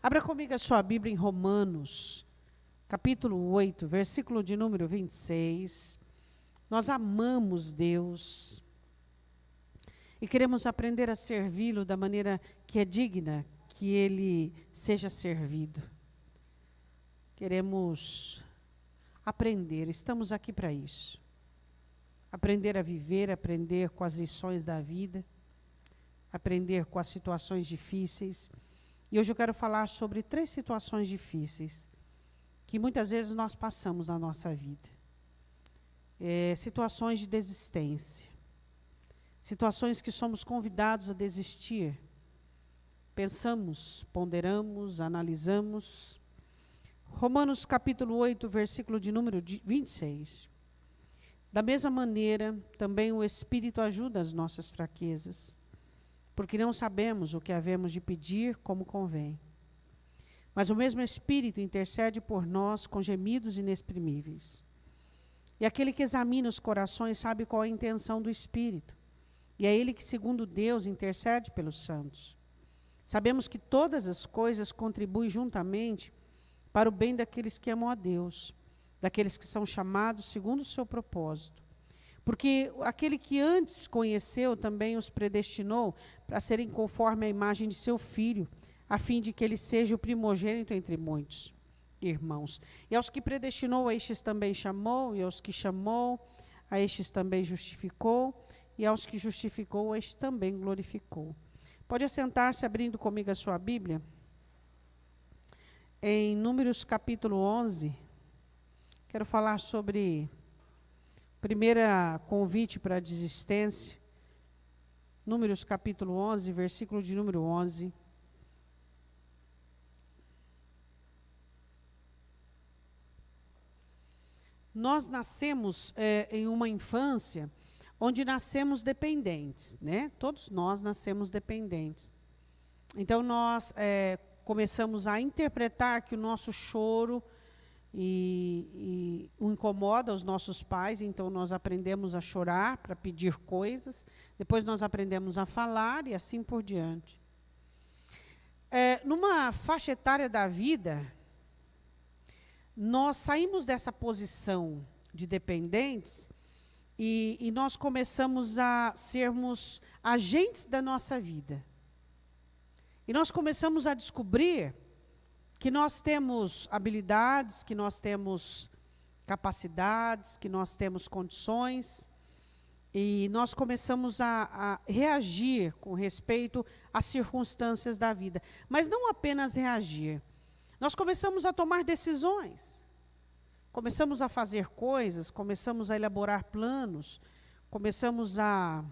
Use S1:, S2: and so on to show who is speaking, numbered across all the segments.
S1: Abra comigo a sua Bíblia em Romanos, capítulo 8, versículo de número 26. Nós amamos Deus e queremos aprender a servi-lo da maneira que é digna que Ele seja servido. Queremos aprender, estamos aqui para isso. Aprender a viver, aprender com as lições da vida, aprender com as situações difíceis. E hoje eu quero falar sobre 3 situações difíceis que muitas vezes nós passamos na nossa vida. Situações de desistência. Situações que somos convidados a desistir. Pensamos, ponderamos, analisamos. Romanos capítulo 8, versículo de número 26. Da mesma maneira, também o Espírito ajuda as nossas fraquezas, porque não sabemos o que havemos de pedir como convém. Mas o mesmo Espírito intercede por nós com gemidos inexprimíveis. E aquele que examina os corações sabe qual é a intenção do Espírito. E é Ele que, segundo Deus, intercede pelos santos. Sabemos que todas as coisas contribuem juntamente para o bem daqueles que amam a Deus, daqueles que são chamados segundo o seu propósito. Porque aquele que antes conheceu também os predestinou para serem conforme a imagem de seu Filho, a fim de que ele seja o primogênito entre muitos irmãos. E aos que predestinou, a estes também chamou, e aos que chamou, a estes também justificou, e aos que justificou, a estes também glorificou. Pode assentar-se abrindo comigo a sua Bíblia. Em Números capítulo 11, quero falar sobre primeira convite para a desistência. Números capítulo 11, versículo de número 11. Nós nascemos em uma infância onde nascemos dependentes, né? Todos nós nascemos dependentes. Então, nós começamos a interpretar que o nosso choro e o incomoda os nossos pais, então nós aprendemos a chorar para pedir coisas, depois nós aprendemos a falar e assim por diante. Numa faixa etária da vida, nós saímos dessa posição de dependentes e nós começamos a sermos agentes da nossa vida. E nós começamos a descobrir que nós temos habilidades, que nós temos capacidades, que nós temos condições, e nós começamos a reagir com respeito às circunstâncias da vida. Mas não apenas reagir, nós começamos a tomar decisões, começamos a fazer coisas, começamos a elaborar planos, começamos a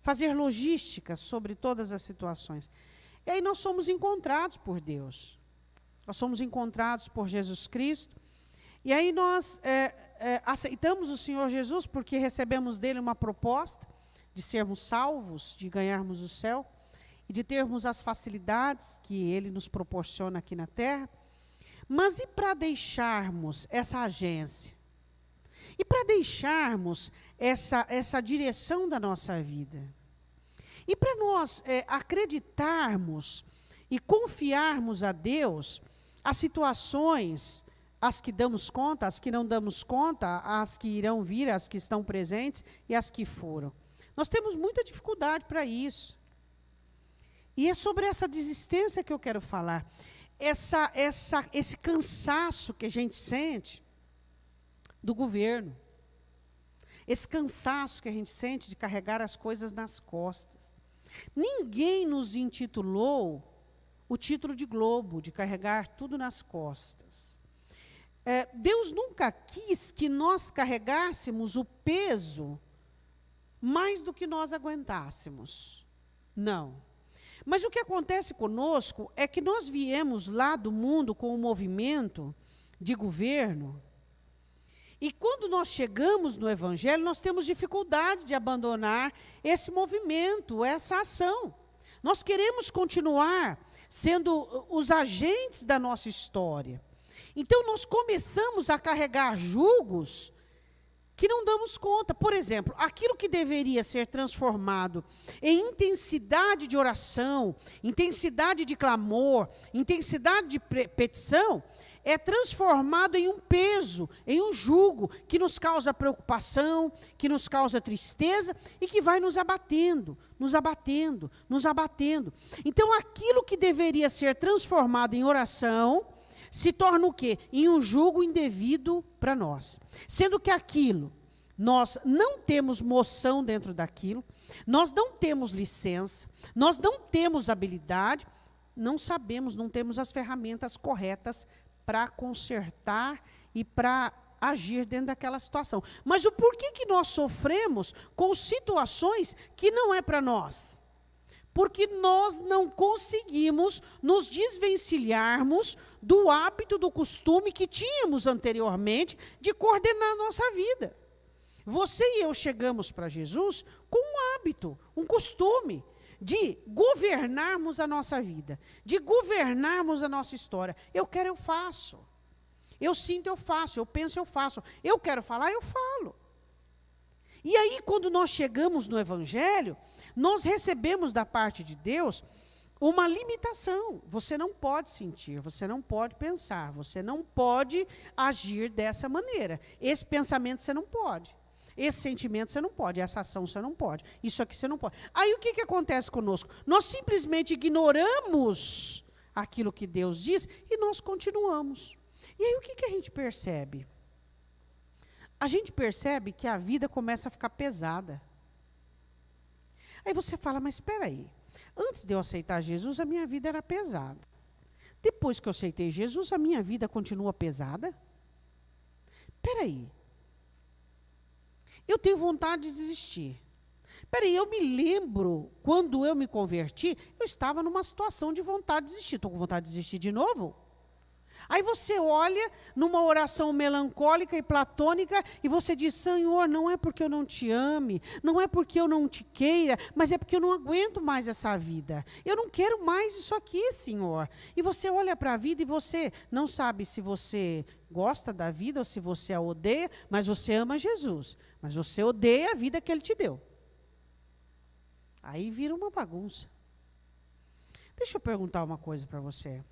S1: fazer logística sobre todas as situações. E aí nós somos encontrados por Deus. Nós somos encontrados por Jesus Cristo. E aí nós aceitamos o Senhor Jesus porque recebemos dele uma proposta de sermos salvos, de ganharmos o céu e de termos as facilidades que ele nos proporciona aqui na terra. Mas e para deixarmos essa agência? E para deixarmos essa direção da nossa vida? E para nós acreditarmos e confiarmos a Deus, as situações, as que damos conta, as que não damos conta, as que irão vir, as que estão presentes e as que foram. Nós temos muita dificuldade para isso. E é sobre essa desistência que eu quero falar. Esse cansaço que a gente sente do governo. Esse cansaço que a gente sente de carregar as coisas nas costas. Ninguém nos intitulou o título de Globo, de carregar tudo nas costas. Deus nunca quis que nós carregássemos o peso mais do que nós aguentássemos. Não. Mas o que acontece conosco é que nós viemos lá do mundo com um movimento de governo. E quando nós chegamos no Evangelho, nós temos dificuldade de abandonar esse movimento, essa ação. Nós queremos continuar sendo os agentes da nossa história. Então, nós começamos a carregar jugos que não damos conta. Por exemplo, aquilo que deveria ser transformado em intensidade de oração, intensidade de clamor, intensidade de petição, é transformado em um peso, em um jugo, que nos causa preocupação, que nos causa tristeza e que vai nos abatendo, nos abatendo, nos abatendo. Então, aquilo que deveria ser transformado em oração, se torna o quê? Em um jugo indevido para nós. Sendo que aquilo, nós não temos moção dentro daquilo, nós não temos licença, nós não temos habilidade, não sabemos, não temos as ferramentas corretas para consertar e para agir dentro daquela situação. Mas o porquê que nós sofremos com situações que não é para nós? Porque nós não conseguimos nos desvencilharmos do hábito, do costume que tínhamos anteriormente de coordenar a nossa vida. Você e eu chegamos para Jesus com um hábito, um costume de governarmos a nossa vida, de governarmos a nossa história. Eu quero, eu faço. Eu sinto, eu faço. Eu penso, eu faço. Eu quero falar, eu falo. E aí, quando nós chegamos no Evangelho, nós recebemos da parte de Deus uma limitação. Você não pode sentir, você não pode pensar, você não pode agir dessa maneira. Esse pensamento você não pode. Esse sentimento você não pode, essa ação você não pode, isso aqui você não pode. Aí o que acontece conosco? Nós simplesmente ignoramos aquilo que Deus diz e nós continuamos. E aí o que a gente percebe? A gente percebe que a vida começa a ficar pesada. Aí você fala, mas espera aí, antes de eu aceitar Jesus, a minha vida era pesada. Depois que eu aceitei Jesus, a minha vida continua pesada? Espera aí. Eu tenho vontade de desistir. Peraí, eu me lembro, quando eu me converti, eu estava numa situação de vontade de desistir. Estou com vontade de desistir de novo? Aí você olha numa oração melancólica e platônica e você diz, Senhor, não é porque eu não te ame, não é porque eu não te queira, mas é porque eu não aguento mais essa vida. Eu não quero mais isso aqui, Senhor. E você olha para a vida e você não sabe se você gosta da vida ou se você a odeia, mas você ama Jesus. Mas você odeia a vida que Ele te deu. Aí vira uma bagunça. Deixa eu perguntar uma coisa para você.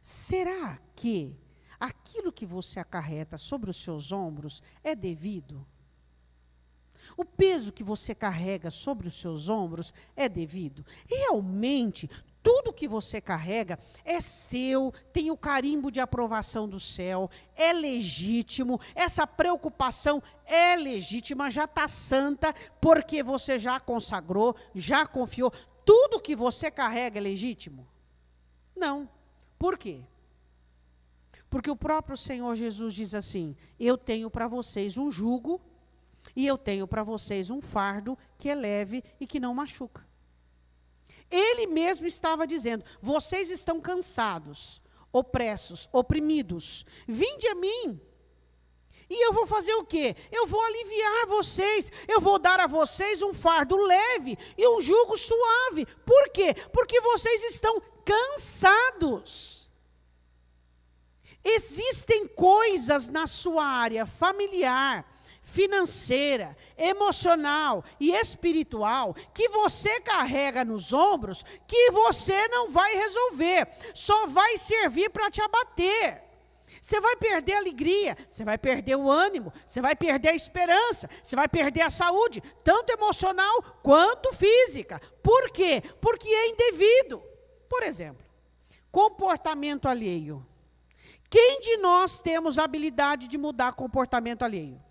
S1: Será que aquilo que você acarreta sobre os seus ombros é devido? O peso que você carrega sobre os seus ombros é devido? Realmente, tudo que você carrega é seu, tem o carimbo de aprovação do céu, é legítimo, essa preocupação é legítima, já está santa, porque você já consagrou, já confiou. Tudo que você carrega é legítimo? Não. Por quê? Porque o próprio Senhor Jesus diz assim, eu tenho para vocês um jugo e eu tenho para vocês um fardo que é leve e que não machuca. Ele mesmo estava dizendo, vocês estão cansados, opressos, oprimidos, vinde a mim. E eu vou fazer o quê? Eu vou aliviar vocês, eu vou dar a vocês um fardo leve e um jugo suave. Por quê? Porque vocês estão cansados. Existem coisas na sua área familiar, financeira, emocional e espiritual que você carrega nos ombros que você não vai resolver, só vai servir para te abater. Você vai perder a alegria, você vai perder o ânimo, você vai perder a esperança, você vai perder a saúde, tanto emocional quanto física. Por quê? Porque é indevido. Por exemplo, comportamento alheio. Quem de nós temos a habilidade de mudar comportamento alheio?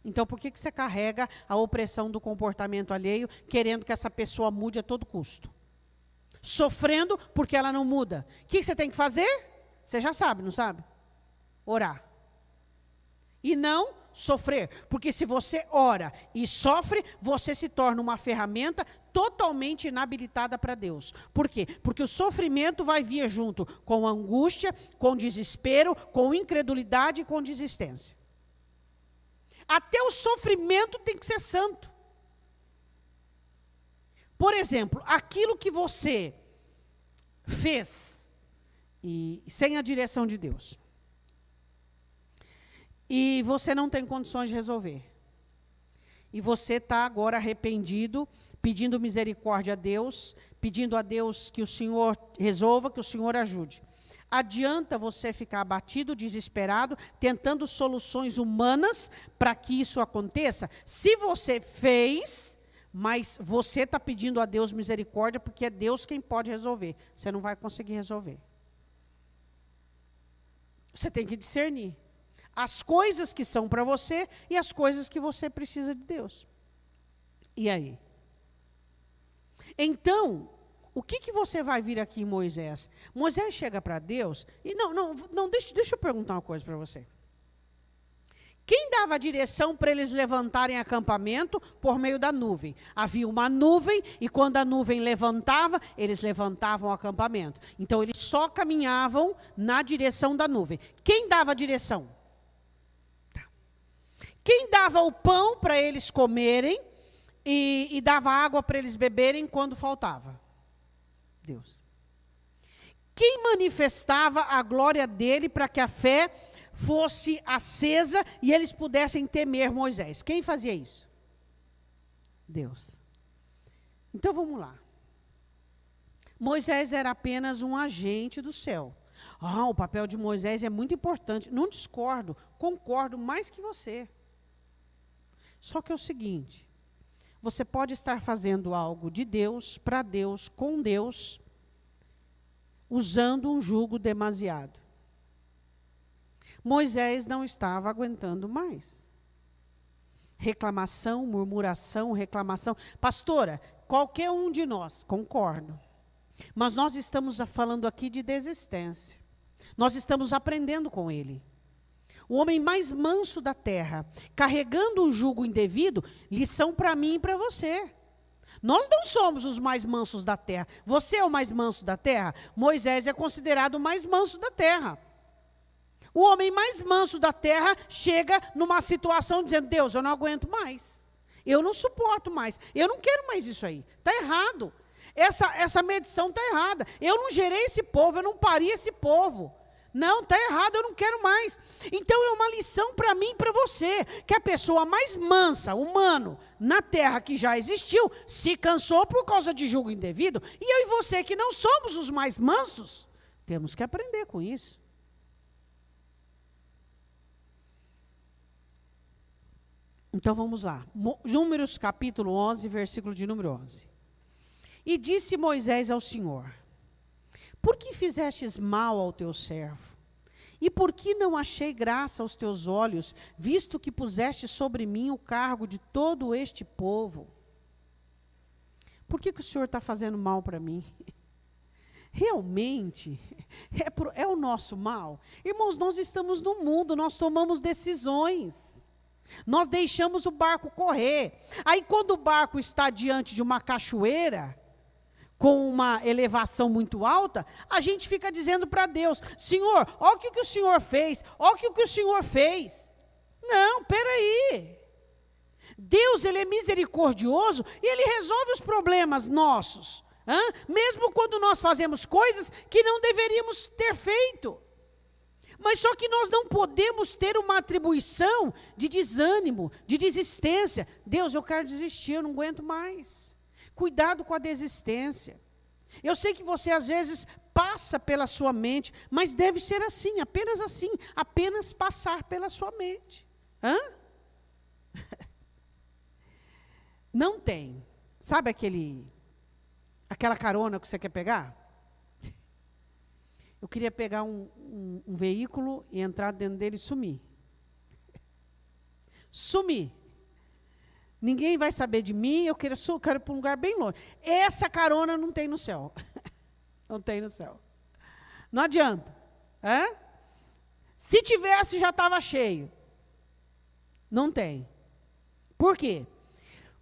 S1: Então, por que você carrega a opressão do comportamento alheio, querendo que essa pessoa mude a todo custo? Sofrendo porque ela não muda. O que você tem que fazer? Você já sabe, não sabe? Orar. E não sofrer. Porque se você ora e sofre, você se torna uma ferramenta totalmente inabilitada para Deus. Por quê? Porque o sofrimento vai vir junto com angústia, com desespero, com incredulidade e com desistência. Até o sofrimento tem que ser santo. Por exemplo, aquilo que você fez e sem a direção de Deus. e você não tem condições de resolver. E você está agora arrependido, pedindo misericórdia a Deus, pedindo a Deus que o Senhor resolva, que o Senhor ajude. Adianta você ficar abatido, desesperado, tentando soluções humanas para que isso aconteça? Se você fez, mas você está pedindo a Deus misericórdia, porque é Deus quem pode resolver. Você não vai conseguir resolver. Você tem que discernir as coisas que são para você e as coisas que você precisa de Deus. E aí? Então, o que você vai vir aqui em Moisés? Moisés chega para Deus e deixa eu perguntar uma coisa para você. Quem dava a direção para eles levantarem acampamento? Por meio da nuvem. Havia uma nuvem e quando a nuvem levantava, eles levantavam o acampamento. Então eles só caminhavam na direção da nuvem. Quem dava a direção? Quem dava o pão para eles comerem e dava água para eles beberem quando faltava? Deus. Quem manifestava a glória dele para que a fé fosse acesa e eles pudessem temer Moisés? Quem fazia isso? Deus. Então vamos lá. Moisés era apenas um agente do céu. O papel de Moisés é muito importante. Não discordo, concordo mais que você. Só que é o seguinte, você pode estar fazendo algo de Deus, para Deus, com Deus, usando um jugo demasiado. Moisés não estava aguentando mais. Reclamação, murmuração, reclamação. Pastora, qualquer um de nós, concordo. Mas nós estamos falando aqui de desistência. Nós estamos aprendendo com ele. O homem mais manso da terra, carregando um jugo indevido, lição para mim e para você. Nós não somos os mais mansos da terra. Você é o mais manso da terra? Moisés é considerado o mais manso da terra. O homem mais manso da terra chega numa situação dizendo, Deus, eu não aguento mais. Eu não suporto mais. Eu não quero mais isso aí. Está errado. Essa medição está errada. Eu não gerei esse povo, eu não pari esse povo. Não, está errado, eu não quero mais. Então é uma lição para mim e para você, que a pessoa mais mansa, humano, na terra que já existiu, se cansou por causa de julgo indevido, e eu e você que não somos os mais mansos, temos que aprender com isso. Então vamos lá, Números capítulo 11, versículo de número 11. E disse Moisés ao Senhor, por que fizestes mal ao teu servo? E por que não achei graça aos teus olhos, visto que puseste sobre mim o cargo de todo este povo? Por que o Senhor está fazendo mal para mim? Realmente, é o nosso mal? Irmãos, nós estamos no mundo, nós tomamos decisões. Nós deixamos o barco correr. Aí quando o barco está diante de uma cachoeira, com uma elevação muito alta, a gente fica dizendo para Deus, Senhor, olha o que o Senhor fez, olha o que o Senhor fez. Não, peraí. Deus, Ele é misericordioso e Ele resolve os problemas nossos. Mesmo quando nós fazemos coisas que não deveríamos ter feito. Mas só que nós não podemos ter uma atribuição de desânimo, de desistência. Deus, eu quero desistir, eu não aguento mais. Cuidado com a desistência. Eu sei que você às vezes passa pela sua mente, mas deve ser assim, apenas passar pela sua mente. Não tem. Sabe aquela carona que você quer pegar? Eu queria pegar um veículo e entrar dentro dele e sumir. Sumir. Ninguém vai saber de mim, eu quero ir para um lugar bem longe. Essa carona não tem no céu. Não tem no céu. Não adianta. Se tivesse, já estava cheio. Não tem. Por quê?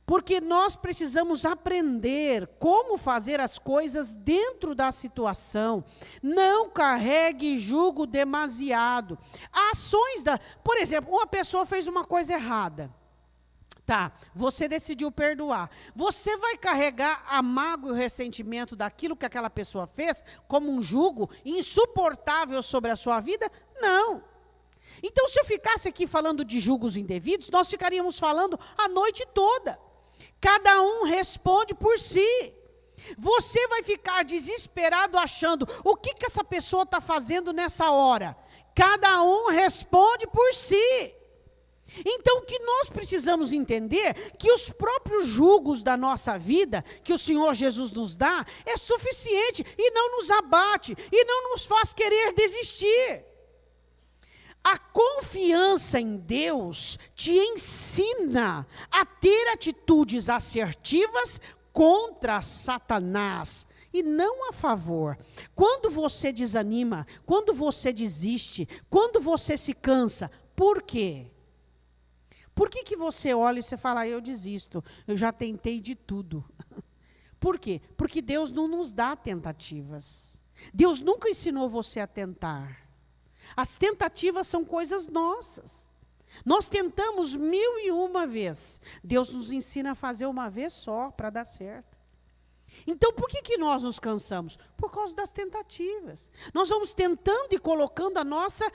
S1: Porque nós precisamos aprender como fazer as coisas dentro da situação. Não carregue jugo demasiado. Por exemplo, uma pessoa fez uma coisa errada. Tá, você decidiu perdoar. Você vai carregar a mágoa e o ressentimento daquilo que aquela pessoa fez como um jugo insuportável sobre a sua vida? Não. Então, se eu ficasse aqui falando de julgos indevidos, nós ficaríamos falando a noite toda. Cada um responde por si. Você vai ficar desesperado achando, o que essa pessoa está fazendo nessa hora? Cada um responde por si. Então, o que nós precisamos entender, que os próprios julgos da nossa vida, que o Senhor Jesus nos dá, é suficiente e não nos abate, e não nos faz querer desistir. A confiança em Deus te ensina a ter atitudes assertivas contra Satanás e não a favor. Quando você desanima, quando você desiste, quando você se cansa, por quê? Por que você olha e você fala, eu desisto, eu já tentei de tudo? Por quê? Porque Deus não nos dá tentativas. Deus nunca ensinou você a tentar. As tentativas são coisas nossas. Nós tentamos 1001 vezes. Deus nos ensina a fazer uma vez só para dar certo. Então, por que nós nos cansamos? Por causa das tentativas. Nós vamos tentando e colocando a nossa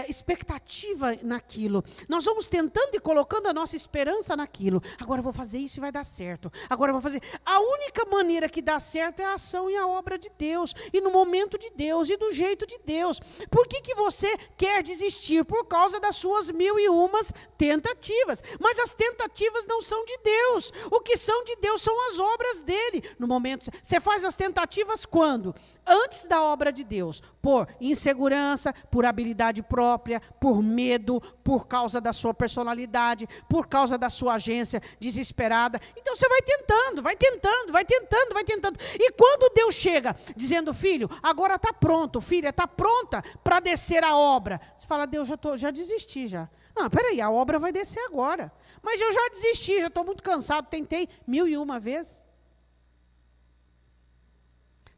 S1: expectativa naquilo. Nós vamos tentando e colocando a nossa esperança naquilo. Agora eu vou fazer isso e vai dar certo. Agora eu vou fazer... A única maneira que dá certo é a ação e a obra de Deus. E no momento de Deus e do jeito de Deus. Por que você quer desistir? Por causa das suas 1001 tentativas. Mas as tentativas não são de Deus. O que são de Deus são as obras dele. No momento, você faz as tentativas quando? Antes da obra de Deus, por insegurança, por habilidade própria, por medo, por causa da sua personalidade, por causa da sua agência desesperada. Então você vai tentando, vai tentando, vai tentando, vai tentando. E quando Deus chega dizendo, filho, agora está pronto, filha, está pronta para descer a obra. Você fala, Deus, já desisti já. Não, peraí, a obra vai descer agora. Mas eu já desisti, já estou muito cansado, tentei 1001 vezes.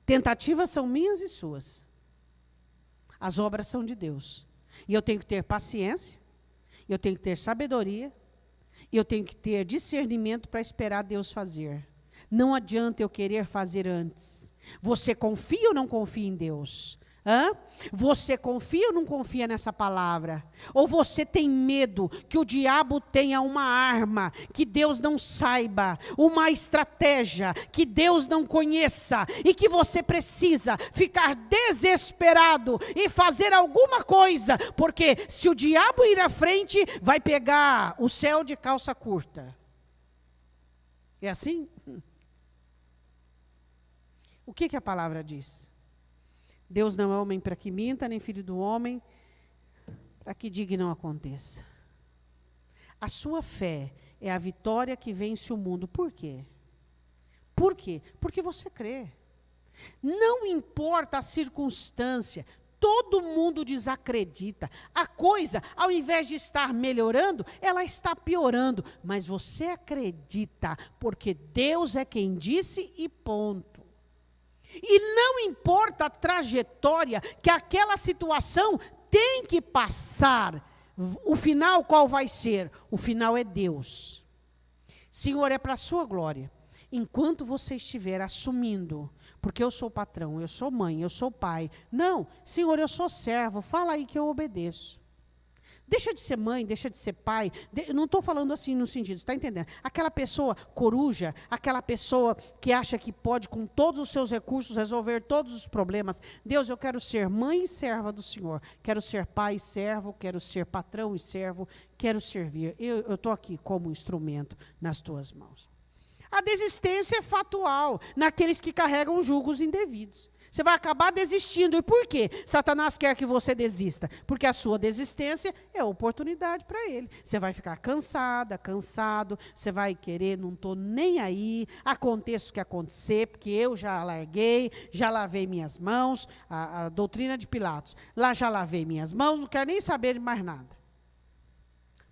S1: Tentativas são minhas e suas. As obras são de Deus. E eu tenho que ter paciência, eu tenho que ter sabedoria, e eu tenho que ter discernimento para esperar Deus fazer. Não adianta eu querer fazer antes. Você confia ou não confia em Deus? Você confia ou não confia nessa palavra? Ou você tem medo que o diabo tenha uma arma que Deus não saiba, uma estratégia que Deus não conheça e que você precisa ficar desesperado e fazer alguma coisa, porque se o diabo ir à frente, vai pegar o céu de calça curta. É assim? O que a palavra diz? Deus não é homem para que minta, nem filho do homem para que diga e não aconteça. A sua fé é a vitória que vence o mundo. Por quê? Por quê? Porque você crê. Não importa a circunstância, todo mundo desacredita. A coisa, ao invés de estar melhorando, ela está piorando. Mas você acredita, porque Deus é quem disse e ponto. E não importa a trajetória que aquela situação tem que passar, o final qual vai ser? O final é Deus. Senhor, é para a sua glória. Enquanto você estiver assumindo, porque eu sou patrão, eu sou mãe, eu sou pai. Não, Senhor, eu sou servo, fala aí que eu obedeço. Deixa de ser mãe, deixa de ser pai. Não estou falando assim no sentido, está entendendo? Aquela pessoa coruja, aquela pessoa que acha que pode, com todos os seus recursos, resolver todos os problemas. Deus, eu quero ser mãe e serva do Senhor. Quero ser pai e servo, quero ser patrão e servo, quero servir. Eu estou aqui como instrumento nas tuas mãos. A desistência é fatual naqueles que carregam julgos indevidos. Você vai acabar desistindo. E por quê? Satanás quer que você desista. Porque a sua desistência é oportunidade para ele. Você vai ficar cansada, cansado, você vai querer, não estou nem aí, aconteça o que acontecer, porque eu já larguei, já lavei minhas mãos, a doutrina de Pilatos. Lá já lavei minhas mãos, não quero nem saber de mais nada.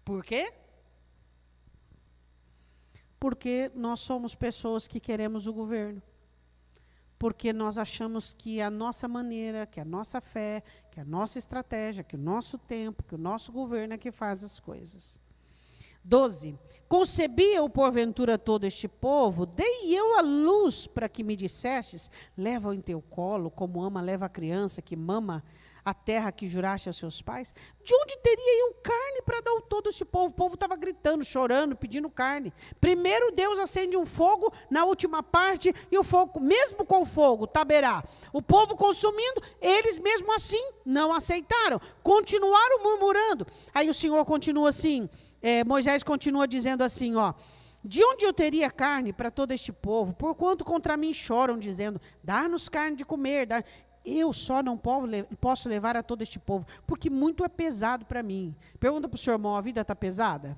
S1: Por quê? Porque nós somos pessoas que queremos o governo. Porque nós achamos que a nossa maneira, que a nossa fé, que a nossa estratégia, que o nosso tempo, que o nosso governo é que faz as coisas. 12. Concebi eu porventura todo este povo, dei eu a luz para que me dissestes, leva-o em teu colo, como ama leva a criança que mama a terra que juraste aos seus pais? De onde teria eu carne para dar a todo esse povo? O povo estava gritando, chorando, pedindo carne. Primeiro Deus acende um fogo na última parte, e o fogo, mesmo com o fogo, taberá. O povo consumindo, eles mesmo assim não aceitaram. Continuaram murmurando. Aí o Senhor continua assim, Moisés continua dizendo assim, ó. De onde eu teria carne para todo este povo? Porquanto contra mim choram, dizendo, dá-nos carne de comer. Eu só não posso levar a todo este povo, porque muito é pesado para mim. Pergunta para o seu irmão, a vida está pesada?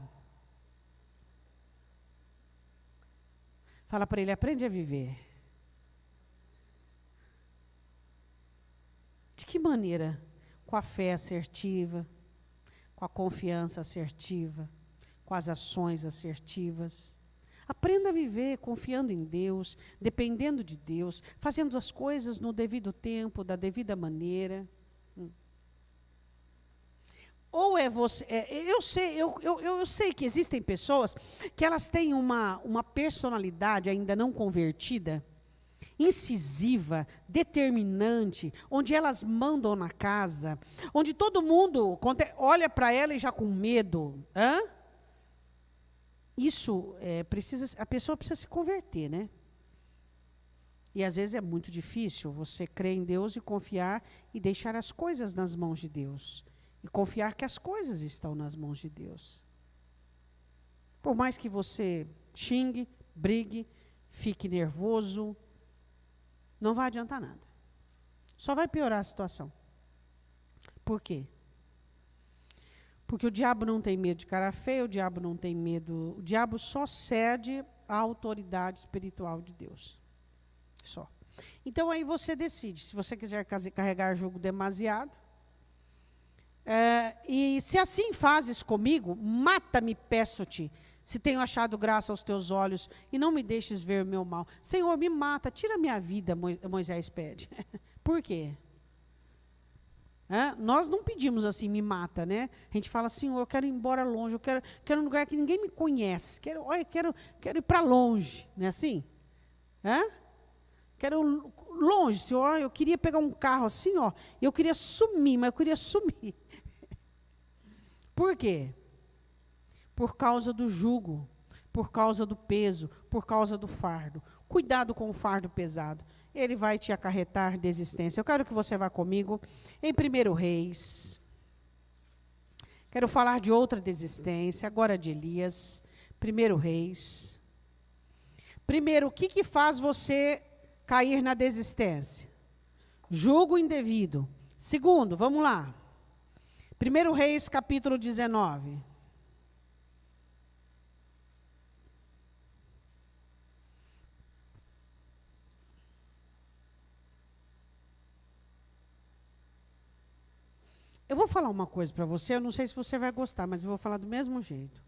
S1: Fala para ele, aprende a viver. De que maneira? Com a fé assertiva, com a confiança assertiva, com as ações assertivas. Aprenda a viver confiando em Deus, dependendo de Deus, fazendo as coisas no devido tempo, da devida maneira. Ou é você... eu sei que existem pessoas que elas têm uma personalidade ainda não convertida, incisiva, determinante, onde elas mandam na casa, onde todo mundo olha para ela e já com medo. Isso a pessoa precisa se converter, né? E às vezes é muito difícil você crer em Deus e confiar e deixar as coisas nas mãos de Deus. E confiar que as coisas estão nas mãos de Deus. Por mais que você xingue, brigue, fique nervoso, não vai adiantar nada. Só vai piorar a situação. Por quê? Porque o diabo não tem medo de cara feia, o diabo não tem medo... O diabo só cede à autoridade espiritual de Deus. Só. Então aí você decide, se você quiser carregar jugo demasiado, e se assim fazes comigo, mata-me, peço-te, se tenho achado graça aos teus olhos, e não me deixes ver o meu mal. Senhor, me mata, tira a minha vida, Moisés pede. Por quê? Nós não pedimos assim, me mata, né? A gente fala, Senhor, eu quero ir embora longe, eu quero um lugar que ninguém me conhece, quero ir para longe, não é assim? Quero longe, Senhor, eu queria pegar um carro assim, ó, eu queria sumir, mas eu queria sumir. Por quê? Por causa do jugo, por causa do peso, por causa do fardo. Cuidado com o fardo pesado. Ele vai te acarretar desistência. Eu quero que você vá comigo em 1 Reis. Quero falar de outra desistência, agora de Elias. 1 Reis. Primeiro, o que faz você cair na desistência? Jugo indevido. Segundo, vamos lá. 1 Reis, capítulo 19. Eu vou falar uma coisa para você, eu não sei se você vai gostar, mas eu vou falar do mesmo jeito.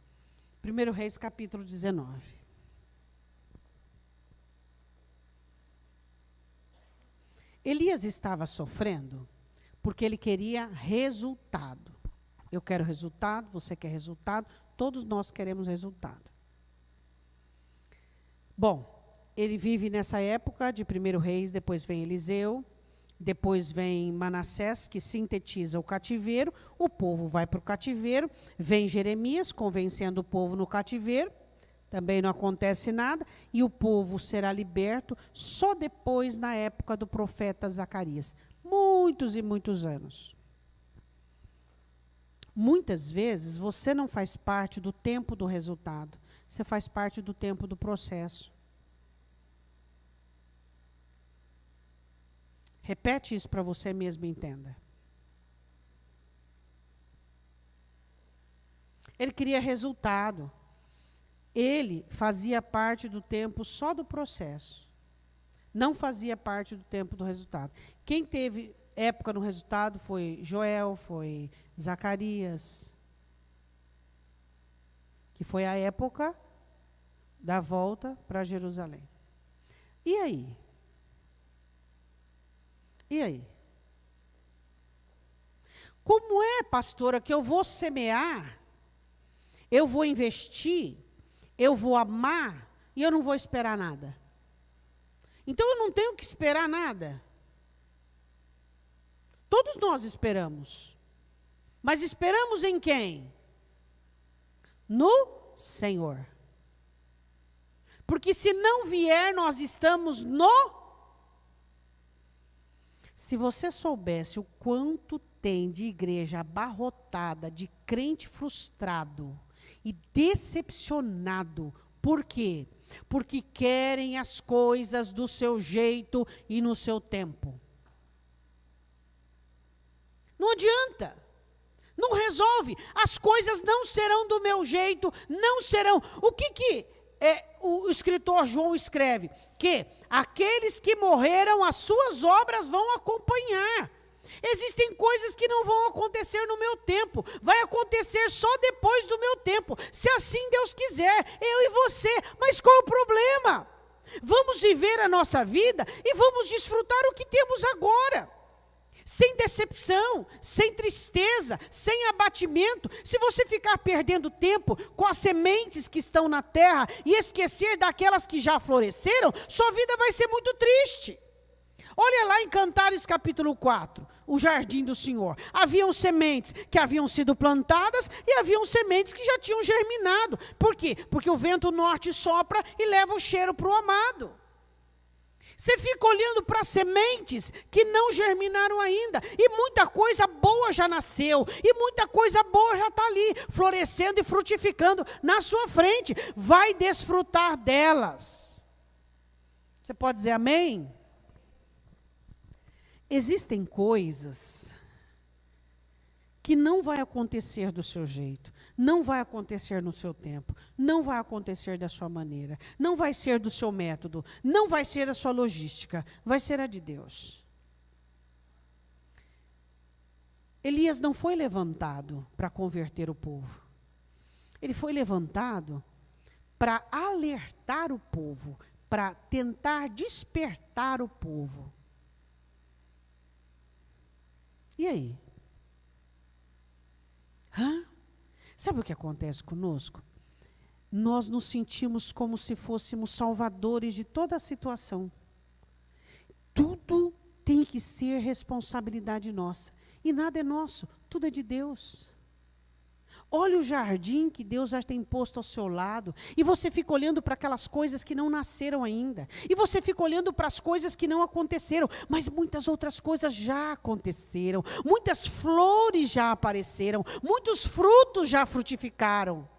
S1: 1 Reis, capítulo 19. Elias estava sofrendo porque ele queria resultado. Eu quero resultado, você quer resultado, todos nós queremos resultado. Bom, ele vive nessa época de 1 Reis, depois vem Eliseu, depois vem Manassés, que sintetiza o cativeiro, o povo vai para o cativeiro, vem Jeremias, convencendo o povo no cativeiro, também não acontece nada, e o povo será liberto só depois, na época do profeta Zacarias. Muitos e muitos anos. Muitas vezes, você não faz parte do tempo do resultado, você faz parte do tempo do processo. Repete isso para você mesmo e entenda. Ele queria resultado. Ele fazia parte do tempo só do processo. Não fazia parte do tempo do resultado. Quem teve época no resultado foi Joel, foi Zacarias. Que foi a época da volta para Jerusalém. E aí? E aí? Como é, pastora, que eu vou semear, eu vou investir, eu vou amar e eu não vou esperar nada? Então eu não tenho que esperar nada. Todos nós esperamos. Mas esperamos em quem? No Senhor. Porque se não vier, nós estamos no... Se você soubesse o quanto tem de igreja abarrotada, de crente frustrado e decepcionado. Por quê? Porque querem as coisas do seu jeito e no seu tempo. Não adianta. Não resolve. As coisas não serão do meu jeito, não serão. O que o escritor João escreve? Que aqueles que morreram, as suas obras vão acompanhar. Existem coisas que não vão acontecer no meu tempo. Vai acontecer só depois do meu tempo. Se assim Deus quiser, eu e você. Mas qual o problema? Vamos viver a nossa vida e vamos desfrutar o que temos agora. Sem decepção, sem tristeza, sem abatimento. Se você ficar perdendo tempo com as sementes que estão na terra e esquecer daquelas que já floresceram, sua vida vai ser muito triste. Olha lá em Cantares capítulo 4, o jardim do Senhor. Haviam sementes que haviam sido plantadas e haviam sementes que já tinham germinado. Por quê? Porque o vento norte sopra e leva o cheiro para o amado. Você fica olhando para sementes que não germinaram ainda. E muita coisa boa já nasceu. E muita coisa boa já está ali, florescendo e frutificando na sua frente. Vai desfrutar delas. Você pode dizer amém? Existem coisas que não vai acontecer do seu jeito, não vai acontecer no seu tempo, não vai acontecer da sua maneira, não vai ser do seu método, não vai ser a sua logística, vai ser a de Deus. Elias não foi levantado para converter o povo. Ele foi levantado para alertar o povo, para tentar despertar o povo. E aí? Sabe o que acontece conosco? Nós nos sentimos como se fôssemos salvadores de toda a situação. Tudo tem que ser responsabilidade nossa. E nada é nosso, tudo é de Deus. Olha o jardim que Deus já tem posto ao seu lado. E você fica olhando para aquelas coisas que não nasceram ainda. E você fica olhando para as coisas que não aconteceram. Mas muitas outras coisas já aconteceram. Muitas flores já apareceram. Muitos frutos já frutificaram.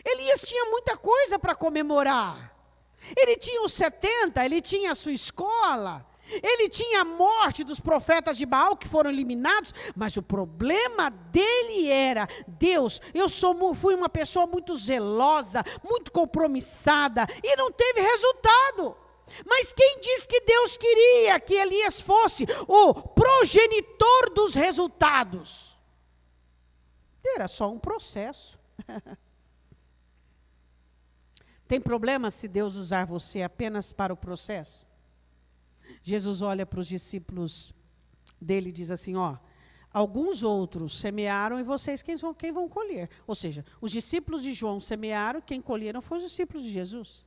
S1: Elias tinha muita coisa para comemorar. Ele tinha os 70, ele tinha a sua escola. Ele tinha a morte dos profetas de Baal que foram eliminados, mas o problema dele era: Deus, fui uma pessoa muito zelosa, muito compromissada, e não teve resultado. Mas quem diz que Deus queria que Elias fosse o progenitor dos resultados? Era só um processo. Tem problema se Deus usar você apenas para o processo? Jesus olha para os discípulos dele e diz assim, alguns outros semearam e vocês quem vão colher. Ou seja, os discípulos de João semearam, quem colheram foram os discípulos de Jesus.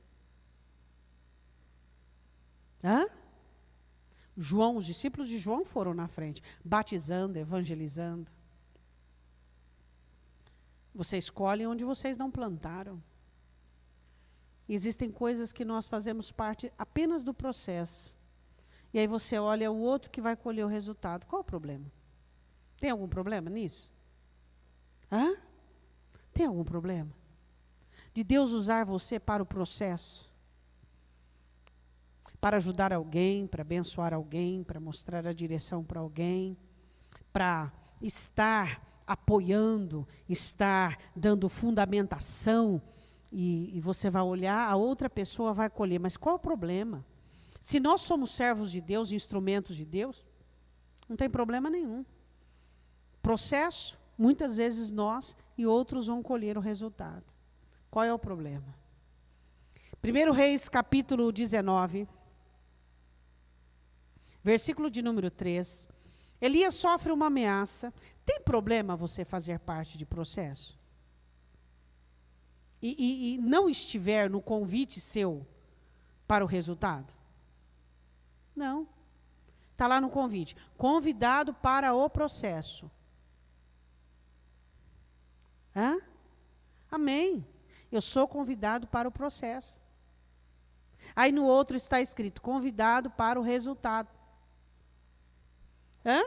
S1: Os discípulos de João foram na frente, batizando, evangelizando. Vocês colhem onde vocês não plantaram. Existem coisas que nós fazemos parte apenas do processo. E aí você olha o outro que vai colher o resultado. Qual o problema? Tem algum problema nisso? Tem algum problema? De Deus usar você para o processo? Para ajudar alguém, para abençoar alguém, para mostrar a direção para alguém, para estar apoiando, estar dando fundamentação, e você vai olhar, a outra pessoa vai colher. Mas qual o problema? Se nós somos servos de Deus, instrumentos de Deus, não tem problema nenhum. Processo, muitas vezes nós e outros vão colher o resultado. Qual é o problema? 1 Reis, capítulo 19, versículo de número 3. Elias sofre uma ameaça. Tem problema você fazer parte de processo? E não estiver no convite seu para o resultado? Não. Está lá no convite. Convidado para o processo. Hã? Amém. Eu sou convidado para o processo. Aí no outro está escrito, convidado para o resultado. Hã?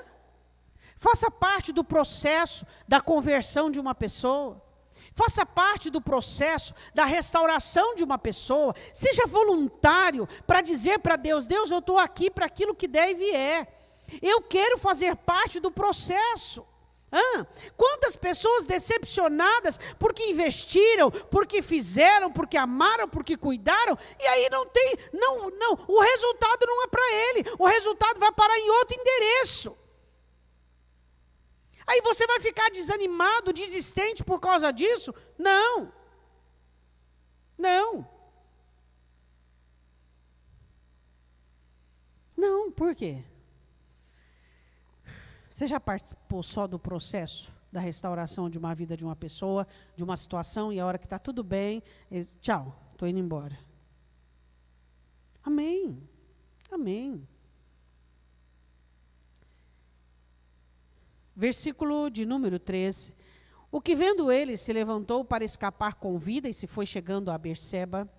S1: Faça parte do processo da conversão de uma pessoa. Faça parte do processo da restauração de uma pessoa. Seja voluntário para dizer para Deus, Deus, eu estou aqui para aquilo que der e vier. Eu quero fazer parte do processo. Quantas pessoas decepcionadas porque investiram, porque fizeram, porque amaram, porque cuidaram, e aí não, o resultado não é para ele, o resultado vai parar em outro endereço. Aí você vai ficar desanimado, desistente por causa disso? Não. Não. Não, por quê? Você já participou só do processo da restauração de uma vida de uma pessoa, de uma situação, e a hora que está tudo bem, tchau, estou indo embora. Amém. Amém. Versículo de número 13. O que vendo ele se levantou para escapar com vida e se foi chegando a Berseba,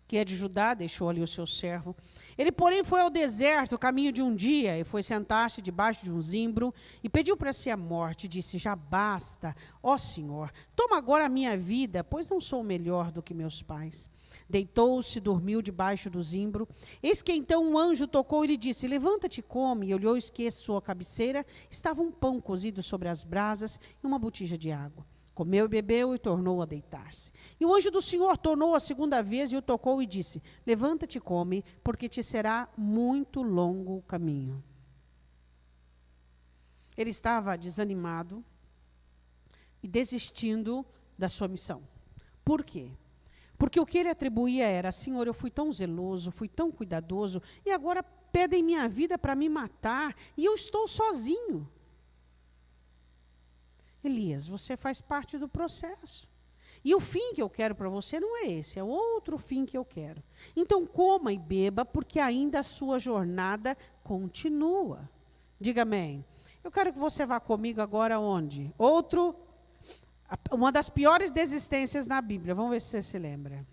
S1: que é de Judá, deixou ali o seu servo. Ele, porém, foi ao deserto, caminho de um dia, e foi sentar-se debaixo de um zimbro, e pediu para si a morte, disse, já basta, ó Senhor, toma agora a minha vida, pois não sou melhor do que meus pais. Deitou-se, dormiu debaixo do zimbro. Eis que então um anjo tocou e lhe disse, levanta-te e come. E olhou, eis que à sua cabeceira estava um pão cozido sobre as brasas e uma botija de água. Comeu e bebeu e tornou a deitar-se. E o anjo do Senhor tornou a segunda vez e o tocou e disse, levanta-te e come, porque te será muito longo o caminho. Ele estava desanimado e desistindo da sua missão. Por quê? Porque o que ele atribuía era, Senhor, eu fui tão zeloso, fui tão cuidadoso, e agora pedem minha vida para me matar, e eu estou sozinho. Elias, você faz parte do processo. E o fim que eu quero para você não é esse, é outro fim que eu quero. Então coma e beba, porque ainda a sua jornada continua. Diga amém. Eu quero que você vá comigo agora onde? Uma das piores desistências na Bíblia. Vamos ver se você se lembra.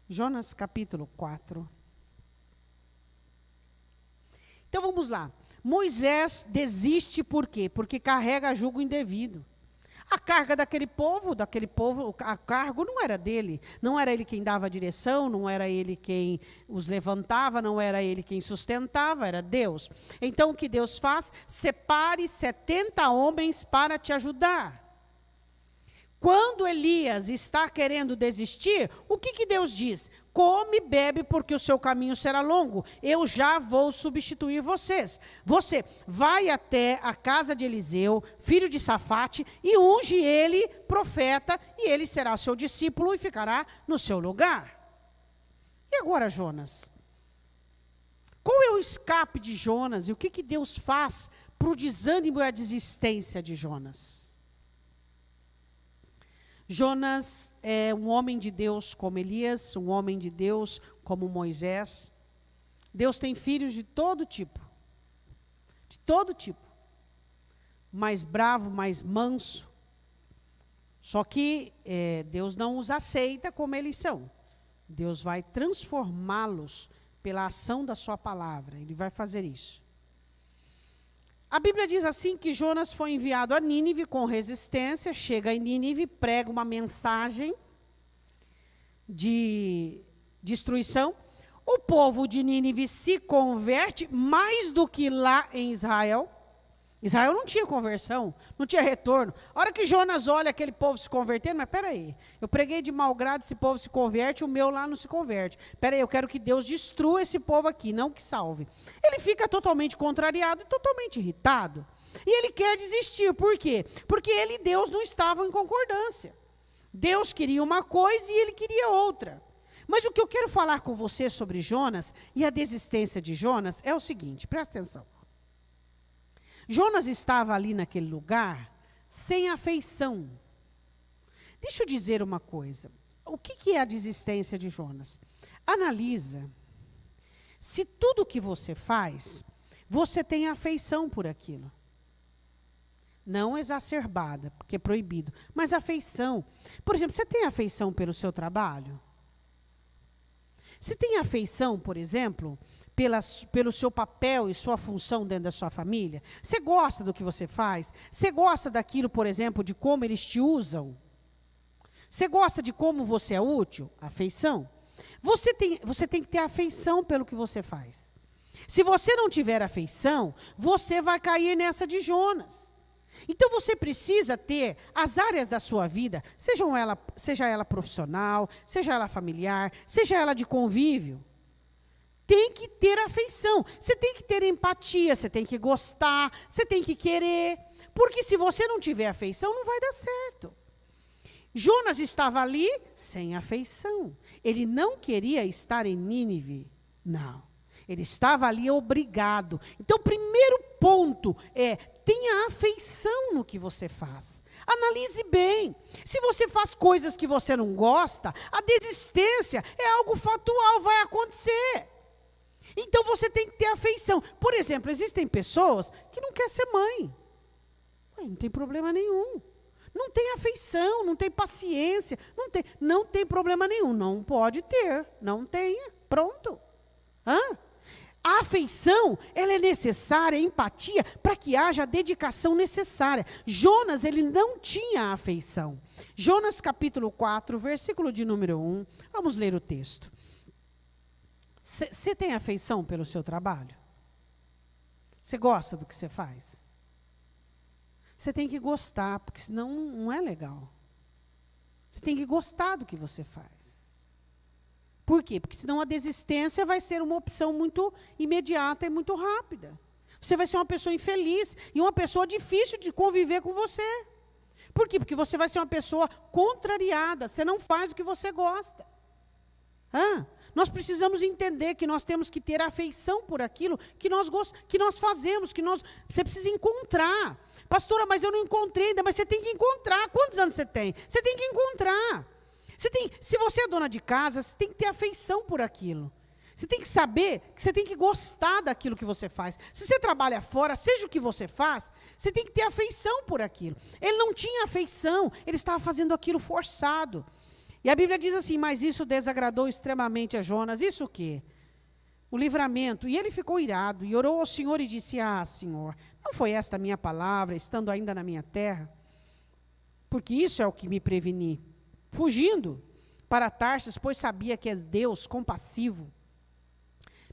S1: Jonas capítulo 4. Então vamos lá. Moisés desiste por quê? Porque carrega jugo indevido. A carga daquele povo, a cargo não era dele. Não era ele quem dava a direção, não era ele quem os levantava, não era ele quem sustentava, era Deus. Então o que Deus faz? Separe 70 homens para te ajudar. Quando Elias está querendo desistir, o que Deus diz? Come e bebe, porque o seu caminho será longo. Eu já vou substituir vocês. Você vai até a casa de Eliseu, filho de Safate, e unge ele profeta, e ele será seu discípulo e ficará no seu lugar. E agora, Jonas? Qual é o escape de Jonas? E o que Deus faz para o desânimo e a desistência de Jonas? Jonas é um homem de Deus como Elias, um homem de Deus como Moisés. Deus tem filhos de todo tipo. De todo tipo. Mais bravo, mais manso. Só que Deus não os aceita como eles são. Deus vai transformá-los pela ação da sua palavra. Ele vai fazer isso. A Bíblia diz assim que Jonas foi enviado a Nínive com resistência, chega em Nínive, prega uma mensagem de destruição. O povo de Nínive se converte mais do que lá em Israel. Israel não tinha conversão, não tinha retorno. A hora que Jonas olha aquele povo se convertendo, mas peraí, eu preguei de mau grado, esse povo se converte, o meu lá não se converte. Peraí, eu quero que Deus destrua esse povo aqui, não que salve. Ele fica totalmente contrariado e totalmente irritado. E ele quer desistir, por quê? Porque ele e Deus não estavam em concordância. Deus queria uma coisa e ele queria outra. Mas o que eu quero falar com você sobre Jonas e a desistência de Jonas é o seguinte, presta atenção. Jonas estava ali naquele lugar sem afeição, Deixa eu dizer uma coisa. O que é a desistência de Jonas? Analisa se tudo que você faz, você tem afeição por aquilo. Não exacerbada, porque é proibido, mas afeição. Por exemplo, você tem afeição pelo seu trabalho? Você tem afeição, por exemplo, pelo seu papel e sua função dentro da sua família? Você gosta do que você faz? Você gosta daquilo, por exemplo, de como eles te usam? Você gosta de como você é útil? Afeição. Você tem que ter afeição pelo que você faz. Se você não tiver afeição, você vai cair nessa de Jonas. Então você precisa ter as áreas da sua vida, seja ela profissional, seja ela familiar, seja ela de convívio. Tem que ter afeição, você tem que ter empatia, você tem que gostar, você tem que querer. Porque se você não tiver afeição, não vai dar certo. Jonas estava ali sem afeição. Ele não queria estar em Nínive. Não. Ele estava ali obrigado. Então, o primeiro ponto é: tenha afeição no que você faz. Analise bem. Se você faz coisas que você não gosta, a desistência é algo fatual, vai acontecer. Então, você tem que ter afeição. Por exemplo, existem pessoas que não querem ser mãe. Não tem problema nenhum. Não tem afeição, não tem paciência, não tem problema nenhum. Não pode ter, não tenha. Pronto. A afeição, ela é necessária, a empatia, para que haja a dedicação necessária. Jonas, ele não tinha afeição. Jonas capítulo 4, versículo de número 1. Vamos ler o texto. Você tem afeição pelo seu trabalho? Você gosta do que você faz? Você tem que gostar, porque senão não é legal. Você tem que gostar do que você faz. Por quê? Porque senão a desistência vai ser uma opção muito imediata e muito rápida. Você vai ser uma pessoa infeliz e uma pessoa difícil de conviver com você. Por quê? Porque você vai ser uma pessoa contrariada, você não faz o que você gosta. Nós precisamos entender que nós temos que ter afeição por aquilo que nós fazemos, você precisa encontrar. Pastora, mas eu não encontrei ainda, mas você tem que encontrar. Quantos anos você tem? Você tem que encontrar. Se você é dona de casa, você tem que ter afeição por aquilo. Você tem que saber que você tem que gostar daquilo que você faz. Se você trabalha fora, seja o que você faz, você tem que ter afeição por aquilo. Ele não tinha afeição, ele estava fazendo aquilo forçado. E a Bíblia diz assim: mas isso desagradou extremamente a Jonas. Isso o quê? O livramento. E ele ficou irado e orou ao Senhor e disse: Senhor, não foi esta a minha palavra, estando ainda na minha terra? Porque isso é o que me preveni. Fugindo para Tarsis, pois sabia que és Deus compassivo,